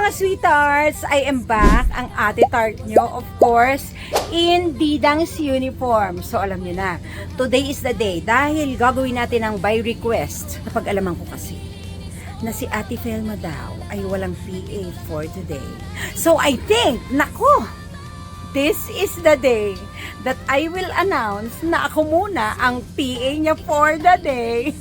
mga sweethearts, I am back, ang ate tart nyo, of course, in Didang's uniform. So alam nyo na, today is the day dahil gagawin natin ang by request. Napag-alaman ko kasi na si Ate Felma daw ay walang PA for today. So I think, nako, this is the day that I will announce na ako muna ang PA niya for the day.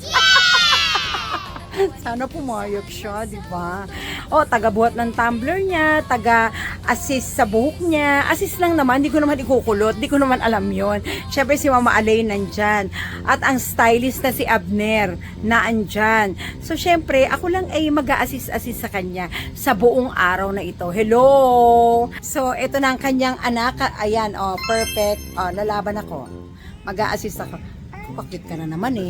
Sana pumayag siya, di ba? O, taga-buhat ng tumbler niya, taga-assist sa buhok niya. Assist lang naman, di ko naman ikukulot, di ko naman alam yon. Siyempre si Mama Alay nandyan. At ang stylist na si Abner na andyan. So, siyempre, ako lang ay mag-a-assist sa kanya sa buong araw na ito. Hello! So, ito na ang kanyang anak. Ayan, oh, perfect. Oh, lalaban ako. Mag-a-assist ako. Bakit ka na naman eh?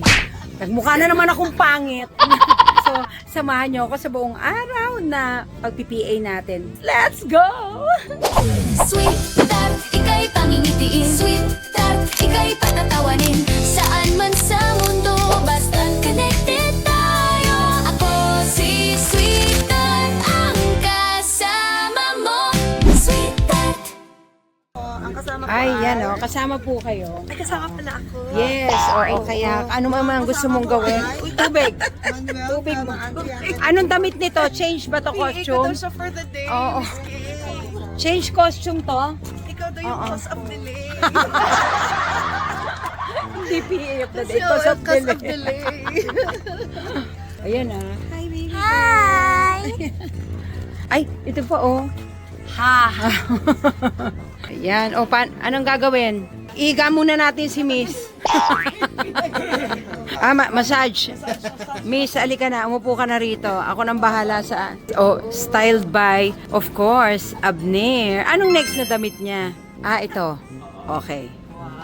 Nagmukha na naman akong pangit. So, samahan niyo ako sa buong araw na pag-PPA natin. Let's go! Sweet tart, ika'y pangingitiin. Sweet tart, ika'y patatawanin. Saan man sa mundo, basta connected tayo. Ako si Sweet Tart, ang kasama mo. Sweet Tart. Ang kasama ko Ay, yan o. Kasama po kayo. Ay, kasama pala ako. Yes, oo. Kaya ano man gusto mong gawin? Uy, tubig. Manuel, Tubig mo. Manuel. Anong damit nito? Change ba to Ikaw costume? daw siya for the day. Oo. Miss Kay. Change costume to? Ikaw daw yung Oo. cause of delay. Hindi PA of the day. Kasi Cause of cause of delay. delay. Ayan ah. Hi, baby. Hi! Ay, ito pa oh. Ha! Ayan. O, anong gagawin? Iga muna natin si Miss. Massage. Miss, alika na. Umupo ka na rito. Ako nang bahala sa... Oh, styled by, of course, Abner. Anong next na damit niya? Ito. Okay.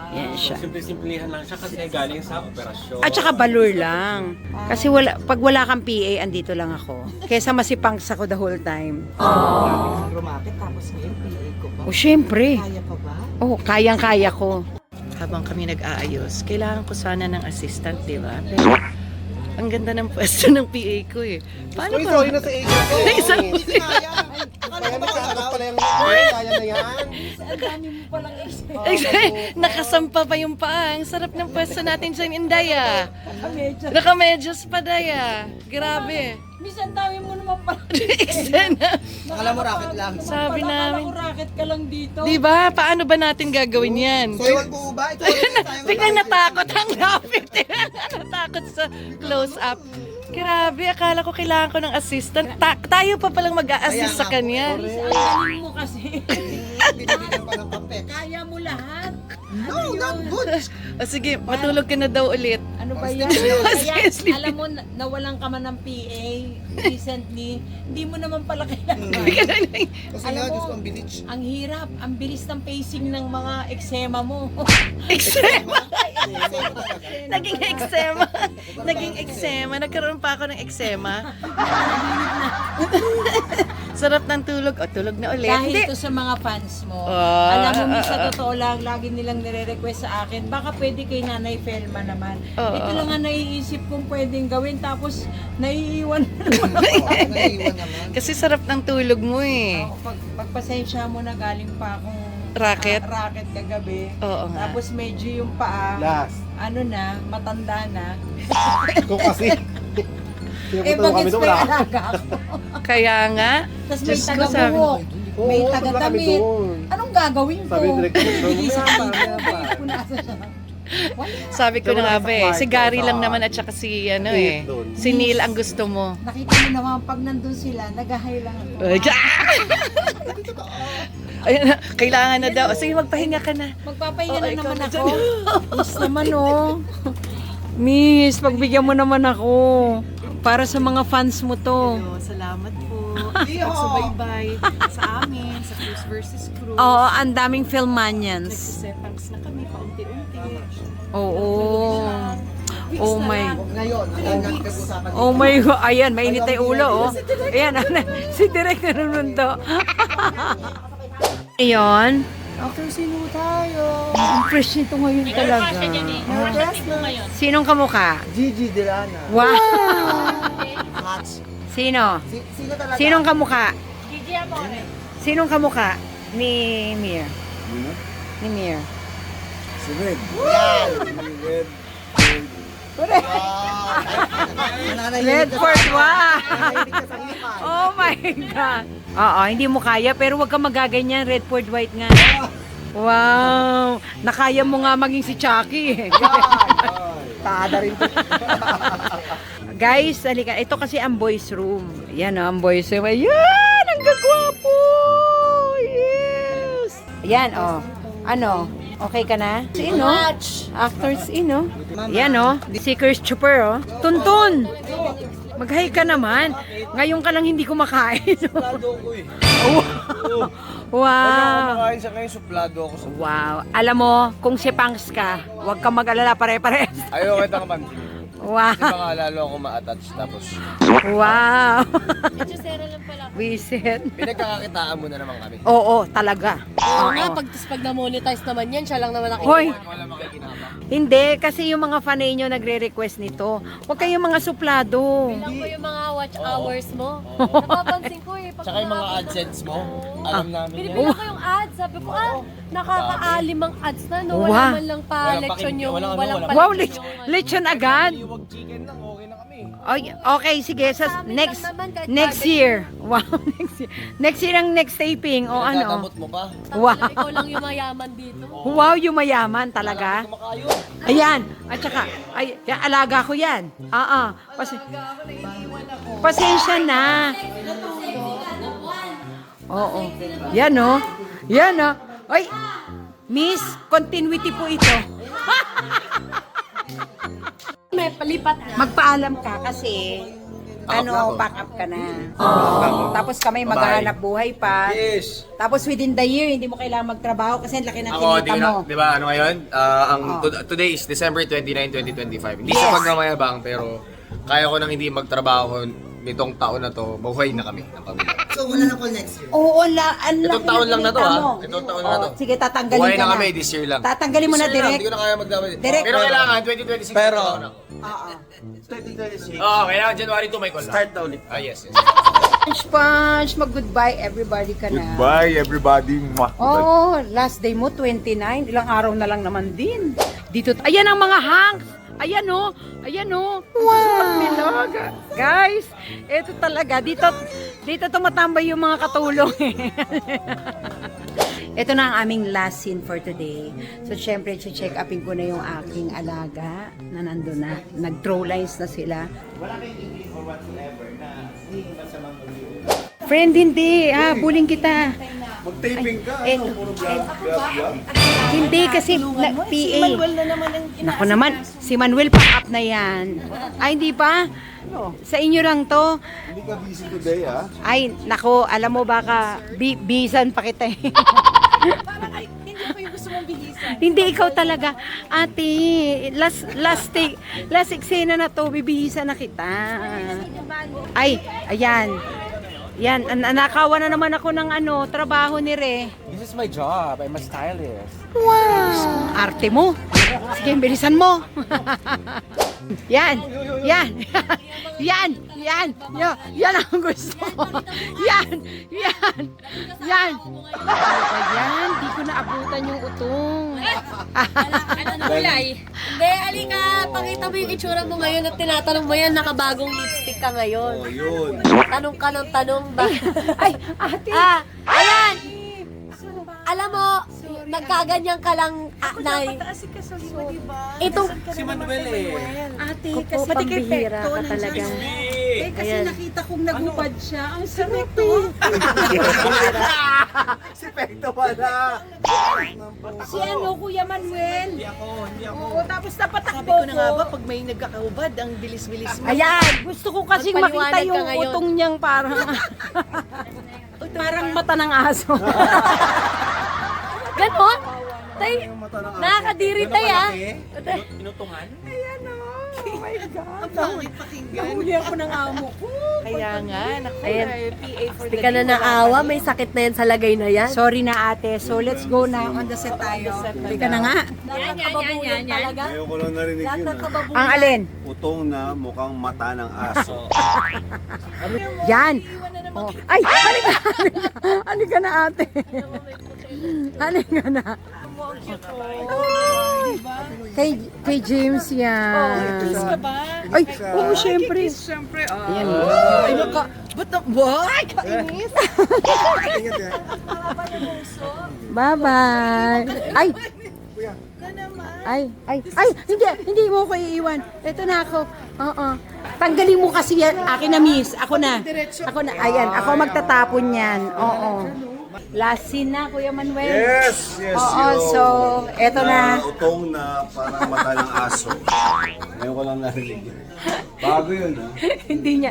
Yan siya. Simple-simplihan lang siya kasi galing sa operasyon. At saka balur lang. Kasi pag wala kang PA, andito lang ako. Kesa masipangs ako the whole time. Rumakit tapos ngayon PA ko pa. O, syempre. Kaya pa ba? Oh, kayang-kaya ko. Habang kami nag-aayos, kailangan ko sana ng assistant, di ba? Pero ang ganda ng pwesto ng PA ko eh. Paano ko? Sorry na sa ego ko. Isang- Hindi kaya. Akala ko nakaharap pala yung kaya na yan. Nakasampa pa yung paa. Ang sarap ng pwesto natin sa Inday ah. Nakamedyas pa daya. Grabe. Misan dami mo naman pala. Eksena. Akala mo racket lang. Sabi namin. racket ka lang dito. Di ba? Paano ba natin gagawin yan? So, iwan po ba? Ito ulit tayo. Biglang natakot ang lapit. Natakot sa close-up. Grabe, akala ko kailangan ko ng assistant. Tayo pa palang mag-a-assist sa kanya. Ang galing mo kasi. Binibigyan pa ng kape. Kaya mo lahat. No, not good. O sige, matulog ka na daw ulit. Ano ba yan? Kaya alam mo, nawalan ka man ng PA recently, hindi mo naman pala kailangan. Kasi Alam nga, mo, Diyos ko, ang bilis. Ang hirap, ang bilis ng pacing ng mga eksema mo. Eksema. Naging eksema. Naging eksema. Nagkaroon pa ako ng eksema. Sarap ng tulog. O, tulog na ulit. Dahil Hindi. ito sa mga fans mo. Oh, Alam mo, sa totoo lang, lagi nilang nire-request sa akin, baka pwede kay Nanay Felma naman. Oo. Ito lang ang naiisip kong pwedeng gawin, tapos naiiwan mo naman. Oo, naiiwan naman. Kasi sarap ng tulog mo eh. Pagpasensya mo na galing pa akong Racket? racket kagabi. Oo nga. Tapos medyo yung paa, Last. ano na, matanda na. Kung kasi. Bagets pa yung alaga ko. Kaya nga. Tapos may Diyos ko, taga-buhok, may Oo, taga-damit. Anong gagawin ko? Sabi ni Director, Hindi sa mamaya pa. punasan siya. Sabi ko na nga ba eh. Si Gary lang naman at saka si ano eh. Doon. Si Neil ang gusto mo. Nakita mo naman, pag nandun sila, nag-high lang ako. Ay, Ayun na, kailangan na daw. Sige, magpahinga ka na. Magpapahinga Oo, na ikaw naman na ako. Miss naman oh. Miss, pagbigyan mo naman ako. Para sa mga fans mo to. Salamat po. Iho! Pagsubaybay sa amin, sa Cruz versus Cruz. Oo, ang daming filmanians. Nagsisepangs na kami paunti-unti. Oo. Oh my. Ngayon, ang nagkag-usapan Oh my God. Ayan, mainit na yung ulo oh. Ayan, si Direk Narundo. Ayan. After sino tayo? Ang fresh nito ngayon talaga. Sinong kamukha? Gigi Delana. Wow! Hats. Sino? Sino talaga? Sinong kamukha? Sinong kamukha ni Mir? Ni Mir. Si Red. Yan! Si Red. Redford, wow! Oh my God! Oo, hindi mo kaya, pero wag kang magaganyan, Redford White nga. Wow! Nakaya mo nga maging si Chucky. Tada rin. Guys, halika. Ito kasi ang boys room. Yan o, ang boys room. Ayan! Ang gagwapo! Yes! Yan o. Ano? Okay ka na? Sino? Actors in, no? Yan, oh. Seekers Trooper, oh. Tuntun! Mag-hi ka naman. Ngayon ka lang hindi kumakain. Suplado ko eh. Wow! Kumakain sa kayo, suplado ako sa... Wow. Alam mo, kung si Pangs ka, huwag kang mag-alala pare-pares. Ayaw kita naman. Wow! Kasi baka lalo ako ma-attach tapos Wow! Visit. pinagkakakitaan mo na naman kami. Oo, talaga. Oo nga, pag na-monetize naman yan, siya lang naman Hoy! Wala makikinabang. Hindi, kasi yung mga fanay nyo nagre-request nito. Huwag kayong mga suplado. Lang ko yung mga watch hours mo. Napapansin ko eh. Pag Tsaka yung mga AdSense mo, alam namin yan. Binibilang ko yung ads. Sabi ko, nakakaalim ang ads na, no? Wow. Wala man lang pa Walang leksyon pakin- yung, walang ano, walang walang- Wow, pa-leksyon yung- lechon agad. Iwag chicken lang, okay na kami. Oy, okay, sige. Sa Sa amin next lang naman, kahit next barbecue. year. Wow, next year. Next year ang next taping. O ano? Nagkakamot mo pa. Wow. Ikaw lang yung mayaman dito. Wow, yung mayaman talaga. Kumakayo. Ayan. At saka, ay, yan, alaga ko yan. Pasensya na. Oo. Yan, oh. Yan, oh. Ay, Miss, continuity po ito. May palipat na. Magpaalam ka kasi back up ka na. Tapos kami maghahanap buhay pa. Yes. Tapos within the year, hindi mo kailangan magtrabaho kasi ang laki ng Ako, kinita mo. di ba, ano ngayon? Today is December 29, 2025. Hindi sa Yes. pagmamayabang, pero kaya ko nang hindi magtrabaho nitong taon na to. Buhay na kami ng pamilya. Oo, ang Itong laki taon ng lang na to, kinita ha? mo. Itong taon lang na to. Sige, tatanggalin Buhay ka na na. kami this year lang. Tatanggalin mo na This year lang, direct. Hindi ko na kaya magdamay. Direct. Pero kailangan, 2026. Pero- trabaho na ako. 2026. Oo, kailangan January 2 may call na. Start na ulit. Ah, yes, yes. Punch, mag-goodbye everybody ka na. Goodbye everybody. Oo, last day mo, 29. Ilang araw na lang naman din. Dito, ayan ang mga hangs. Ayan oh. Ayan oh. Wow. Guys, ito talaga. Dito tumatambay yung mga katulong. Ito na ang aming last scene for today. So, syempre, check upin ko na yung aking alaga na nandun na. Nag-throw lines na sila. Friend, hindi. Bullying kita. Mag-taping ka. Eh, Puro vlog. Hindi kasi PA. Naku naman, si Manuel pa up na yan. Ay, hindi pa? Sa inyo lang to. Hindi ka busy today ha? Ay, nako, alam mo baka bisan pa kita eh. Hindi ikaw talaga. Ate, last eksena na to, bibihisan na kita. Ay, ayan. Yan, nakawa na naman ako ng trabaho ni Re. This is my job. I'm a stylist. Wow! Arte mo. Sige, bilisan mo. Yan. Yan. Yan. Yan. Yan ang gusto ko. Yan. Yan. Yan. Ano ba yan? Di ko naabutan yung utong. Hindi, alika. Pakita mo yung itsura mo ngayon at tinatanong mo yan, nakabagong lipstick ka ngayon. Oh, yun. Tanong ka ng tanong ba? Ay, ate. Ayan! Alam mo, nagkaganyan ka lang, Nay. Itong, Si Manuel eh. Ate, kasi pambihira ka talaga. Eh, kasi Ayan. nakita kong nagupad siya. Ang sarap to. Si Pekto pala. Si Kuya Manuel. Hindi ako. Oo, tapos napatakbo Sabi ko na nga ba, pag may nagkakaubad, ang bilis-bilis mo. Ayan, gusto ko kasing Magpaliwanag makita ka yung ngayon. utong niyang parang mata ng aso. ganon? Tay, nakakadiri tay ah. Inutungan? Oh my God. Nahuli ako ng amo ko. Kaya nga, naku, Ayan. PA for Hindi ka na naawa, may sakit na yan sa lagay na yan. Sorry na ate. So let's go na. On the set tayo. Hindi ka na nga. Yan. Talaga. Ayaw ko lang narinig Lahat yun ng ha. kababuyan. Ang alin? Utong na mukhang mata ng aso. Yan. Oh. Ay, halika, halika na ate. Halika na. Kay James yan. Kiss ka ba? Ay, oo, syempre. Siyempre. Ayan. Ay, naka. Ba't na? Why? Kainis. Bye-bye. Ay, hindi mo ko iiwan. Ito na ako. Oo. Tanggalin mo kasi yan. Akin na, miss. Ako na. Ayan, ako magtatapon yan. Oo. Last scene na, Kuya Manuel. Yes, Oo, so, eto na. Utong na parang mata ng aso. Ngayon ko lang narinig. Bago yun, ha? hindi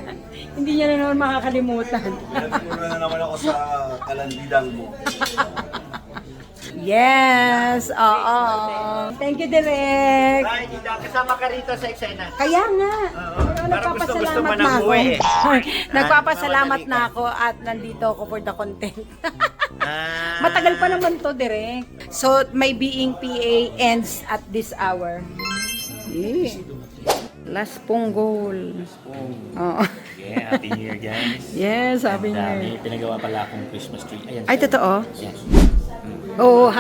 niya na naman makakalimutan. Pinaturo na naman ako sa kalandidang mo. Yes, oo. Thank you, Direk. Ay, kasama ka rito sa eksena. Kaya nga. Parang gusto mo Nagpapasalamat na na ako. buhay eh. Nagpapasalamat na ako at nandito ako for the content. Matagal pa naman to, Direk. So, my being PA ends at this hour. Last pong goal. Oo. Yeah, Happy New Year, guys. Yes, sabi niya. May pinagawa pala akong Christmas tree. Ayan. Ay, totoo? Yes. Oo.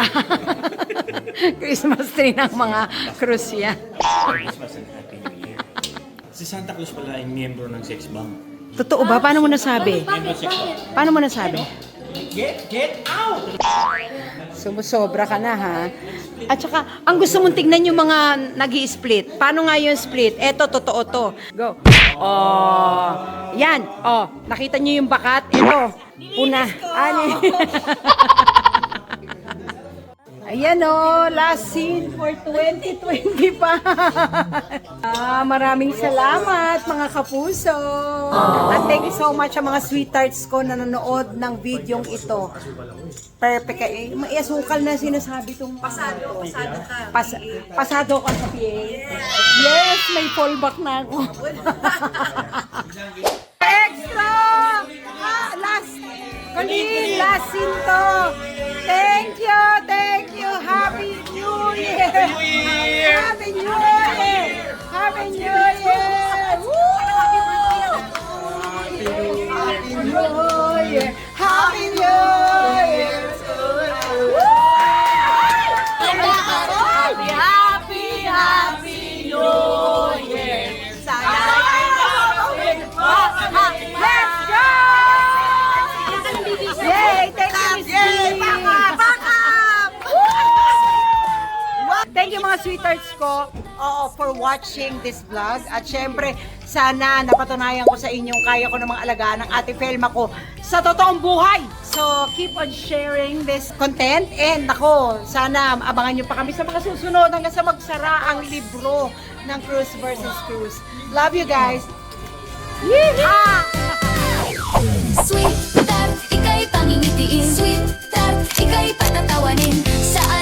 Christmas tree ng mga cruise yan. Christmas and Happy New Year. Si Santa Claus pala ay miyembro ng sex bomb. Totoo ba? Paano mo nasabi? Miyembro ng sex bomb. Paano mo nasabi? Get out! Sumusobra ka na, ha? At saka, ang gusto mong tignan yung mga nag-i-split. Paano nga yung split? Eto, totoo to. Go. Oh. Yan. Oh. Nakita niyo yung bakat? Ito. Una. Ani. Ayan o, last scene for 2025. Maraming salamat mga kapuso. At thank you so much sa mga sweethearts ko na nanonood ng videong ito. Perfect. May asukal na sinasabi itong pasado ka. Pasado ka sa PA. Yes, may fallback na ako. Extra! Last scene to. Thank you. Happy New Year. Happy New Year. Happy New Year. Woo! Happy New Year. Happy New Year. Woo! Happy New Year. Sana let's go! Yay! Thank you, Miss G! Thank you mga sweethearts ko for watching this vlog. At syempre, sana napatunayan ko sa inyong kaya ko namang alagaan ng ate Felma ko sa totoong buhay. So, keep on sharing this content. And ako, sana abangan nyo pa kami sa mga susunod hanggang sa magsara ang libro ng Cruise versus Cruise. Love you guys! Yeehaw! Sweet Tart, ika'y pangingitiin. Sweet Tart, ika'y patatawanin. Saan